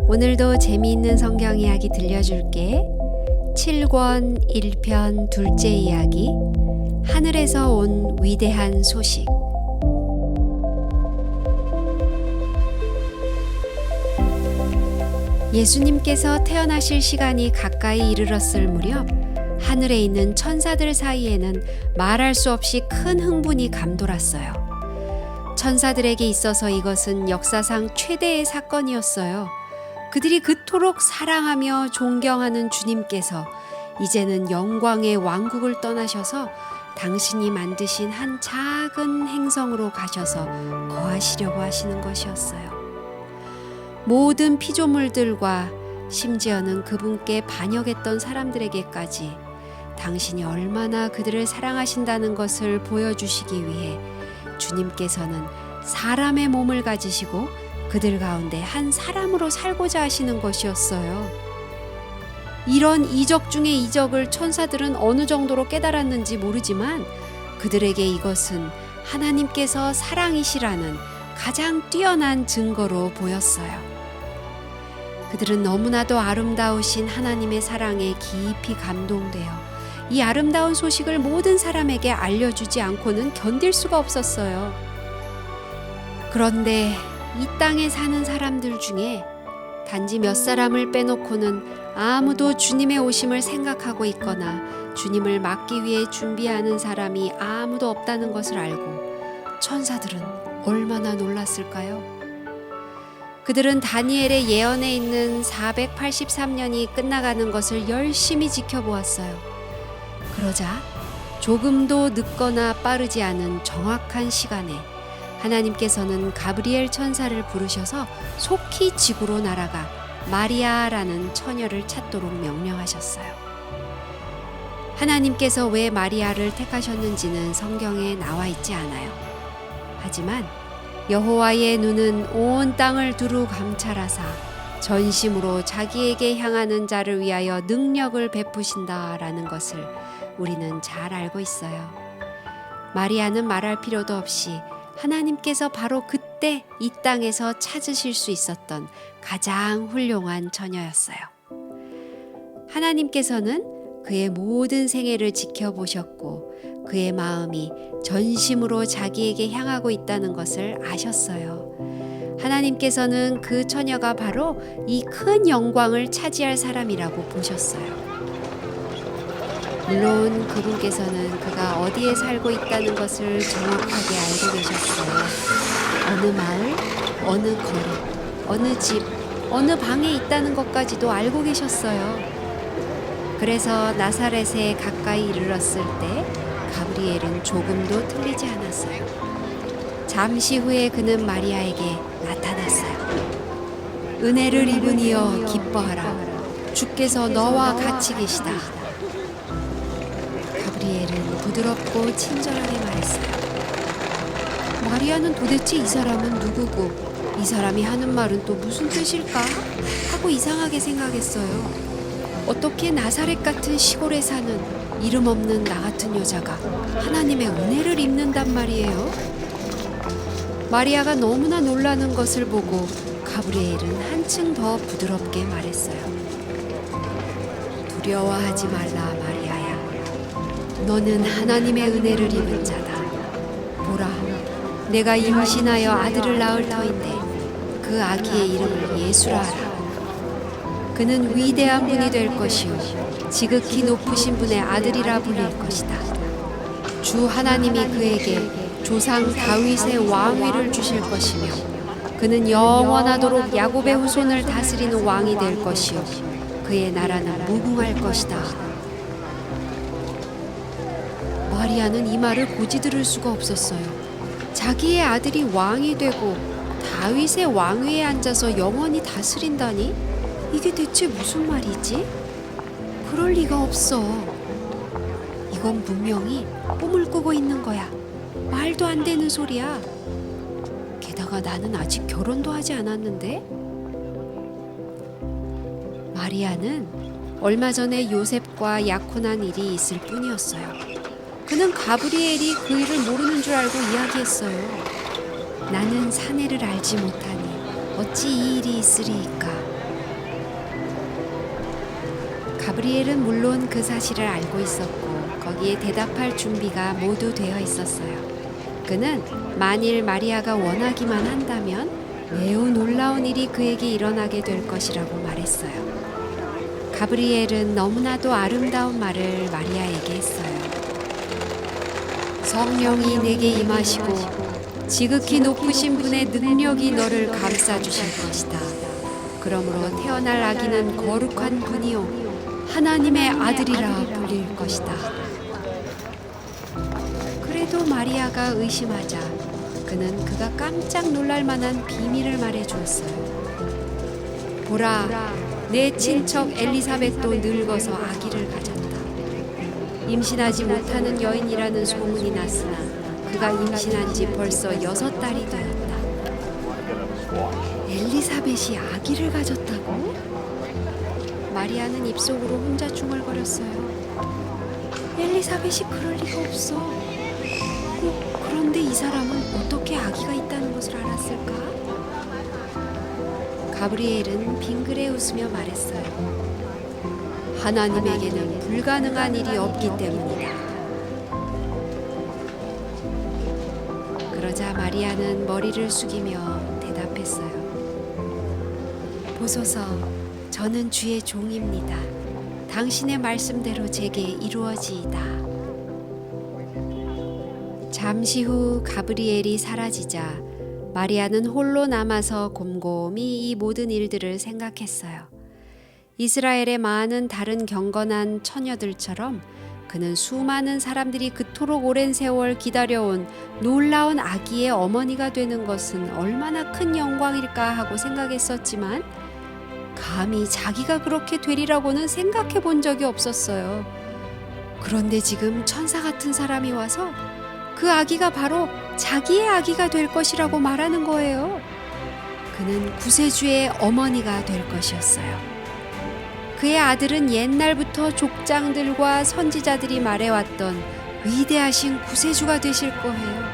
오늘도 재미있는 성경 이야기 들려줄게. 7권 1편 둘째 이야기, 하늘에서 온 위대한 소식. 예수님께서 태어나실 시간이 가까이 이르렀을 무렵 하늘에 있는 천사들 사이에는 말할 수 없이 큰 흥분이 감돌았어요. 천사들에게 있어서 이것은 역사상 최대의 사건이었어요. 그들이 그토록 사랑하며 존경하는 주님께서 이제는 영광의 왕국을 떠나셔서 당신이 만드신 한 작은 행성으로 가셔서 거하시려고 하시는 것이었어요. 모든 피조물들과 심지어는 그분께 반역했던 사람들에게까지 당신이 얼마나 그들을 사랑하신다는 것을 보여주시기 위해 주님께서는 사람의 몸을 가지시고 그들 가운데 한 사람으로 살고자 하시는 것이었어요. 이런 이적 중의 이적을 천사들은 어느 정도로 깨달았는지 모르지만 그들에게 이것은 하나님께서 사랑이시라는 가장 뛰어난 증거로 보였어요. 그들은 너무나도 아름다우신 하나님의 사랑에 깊이 감동되어 이 아름다운 소식을 모든 사람에게 알려주지 않고는 견딜 수가 없었어요. 그런데 이 땅에 사는 사람들 중에 단지 몇 사람을 빼놓고는 아무도 주님의 오심을 생각하고 있거나 주님을 맞기 위해 준비하는 사람이 아무도 없다는 것을 알고 천사들은 얼마나 놀랐을까요? 그들은 다니엘의 예언에 있는 483년이 끝나가는 것을 열심히 지켜보았어요. 그러자 조금도 늦거나 빠르지 않은 정확한 시간에 하나님께서는 가브리엘 천사를 부르셔서 속히 지구로 날아가 마리아라는 처녀를 찾도록 명령하셨어요. 하나님께서 왜 마리아를 택하셨는지는 성경에 나와 있지 않아요. 하지만 여호와의 눈은 온 땅을 두루 감찰하사 전심으로 자기에게 향하는 자를 위하여 능력을 베푸신다라는 것을 우리는 잘 알고 있어요. 마리아는 말할 필요도 없이 하나님께서 바로 그때 이 땅에서 찾으실 수 있었던 가장 훌륭한 처녀였어요. 하나님께서는 그의 모든 생애를 지켜보셨고 그의 마음이 전심으로 자기에게 향하고 있다는 것을 아셨어요. 하나님께서는 그 처녀가 바로 이 큰 영광을 차지할 사람이라고 보셨어요. 물론 그분께서는 그가 어디에 살고 있다는 것을 정확하게 알고 계셨어요. 어느 마을, 어느 거리, 어느 집, 어느 방에 있다는 것까지도 알고 계셨어요. 그래서 나사렛에 가까이 이르렀을 때 가브리엘은 조금도 틀리지 않았어요. 잠시 후에 그는 마리아에게 나타났어요. 은혜를 입은 이여 기뻐하라. 주께서 너와 같이 계시다. 가브리엘은 부드럽고 친절하게 말했어요. 마리아는 도대체 이 사람은 누구고 이 사람이 하는 말은 또 무슨 뜻일까? 하고 이상하게 생각했어요. 어떻게 나사렛 같은 시골에 사는 이름 없는 나 같은 여자가 하나님의 은혜를 입는단 말이에요? 마리아가 너무나 놀라는 것을 보고 가브리엘은 한층 더 부드럽게 말했어요. 두려워하지 말라 마리아야. 너는 하나님의 은혜를 입은 자다. 보라, 내가 임신하여 아들을 낳을 터인데 그 아기의 이름을 예수라 하라. 그는 위대한 분이 될 것이요 지극히 높으신 분의 아들이라 불릴 것이다. 주 하나님이 그에게 조상 다윗의 왕위를 주실 것이며 그는 영원하도록 야곱의 후손을 다스리는 왕이 될 것이요 그의 나라는 무궁할 것이다. 마리아는 이 말을 고지 들을 수가 없었어요. 자기의 아들이 왕이 되고 다윗의 왕위에 앉아서 영원히 다스린다니? 이게 대체 무슨 말이지? 그럴 리가 없어. 이건 분명히 꿈을 꾸고 있는 거야. 말도 안 되는 소리야. 게다가 나는 아직 결혼도 하지 않았는데? 마리아는 얼마 전에 요셉과 약혼한 일이 있을 뿐이었어요. 그는 가브리엘이 그 일을 모르는 줄 알고 이야기했어요. 나는 사내를 알지 못하니 어찌 이 일이 있으리이까. 가브리엘은 물론 그 사실을 알고 있었고 거기에 대답할 준비가 모두 되어 있었어요. 그는 만일 마리아가 원하기만 한다면 매우 놀라운 일이 그에게 일어나게 될 것이라고 말했어요. 가브리엘은 너무나도 아름다운 말을 마리아에게 했어요. 성령이 내게 임하시고 지극히 높으신 분의 능력이 너를 감싸주실 것이다. 그러므로 태어날 아기는 거룩한 분이요 하나님의 아들이라 불릴 것이다. 그래도 마리아가 의심하자 그는 그가 깜짝 놀랄 만한 비밀을 말해 주었어요. 보라, 내 친척 엘리사벳도 늙어서 아기를 가졌다. 임신하지 못하는 여인이라는 소문이 났으나 그가 임신한 지 벌써 6달이 되었다. 엘리사벳이 아기를 가졌다고? 마리아는 입속으로 혼자 중얼거렸어요. 엘리사벳이 그럴 리가 없어. 그런데 이 사람은 어떻게 아기가 있다는 것을 알았을까? 가브리엘은 빙그레 웃으며 말했어요. 하나님에게는 불가능한 일이 없기 때문이다. 그러자 마리아는 머리를 숙이며 대답했어요. 보소서, 저는 주의 종입니다. 당신의 말씀대로 제게 이루어지이다. 잠시 후 가브리엘이 사라지자 마리아는 홀로 남아서 곰곰이 이 모든 일들을 생각했어요. 이스라엘의 많은 다른 경건한 처녀들처럼 그는 수많은 사람들이 그토록 오랜 세월 기다려온 놀라운 아기의 어머니가 되는 것은 얼마나 큰 영광일까 하고 생각했었지만 감히 자기가 그렇게 되리라고는 생각해 본 적이 없었어요. 그런데 지금 천사 같은 사람이 와서 그 아기가 바로 자기의 아기가 될 것이라고 말하는 거예요. 그는 구세주의 어머니가 될 것이었어요. 그의 아들은 옛날부터 족장들과 선지자들이 말해왔던 위대하신 구세주가 되실 거예요.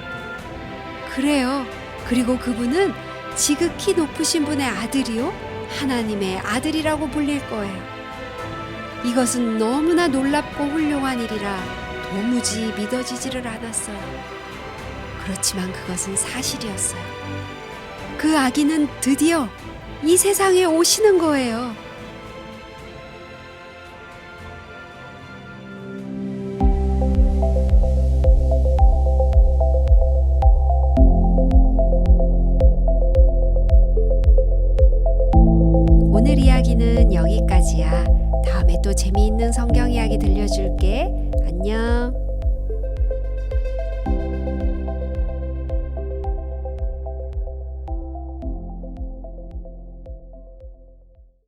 그래요. 그리고 그분은 지극히 높으신 분의 아들이요 하나님의 아들이라고 불릴 거예요. 이것은 너무나 놀랍고 훌륭한 일이라 도무지 믿어지지를 않았어요. 그렇지만 그것은 사실이었어요. 그 아기는 드디어 이 세상에 오시는 거예요. 오늘 이야기는 여기까지야. 다음에 또 재미있는 성경 이야기 들려줄게. 안녕.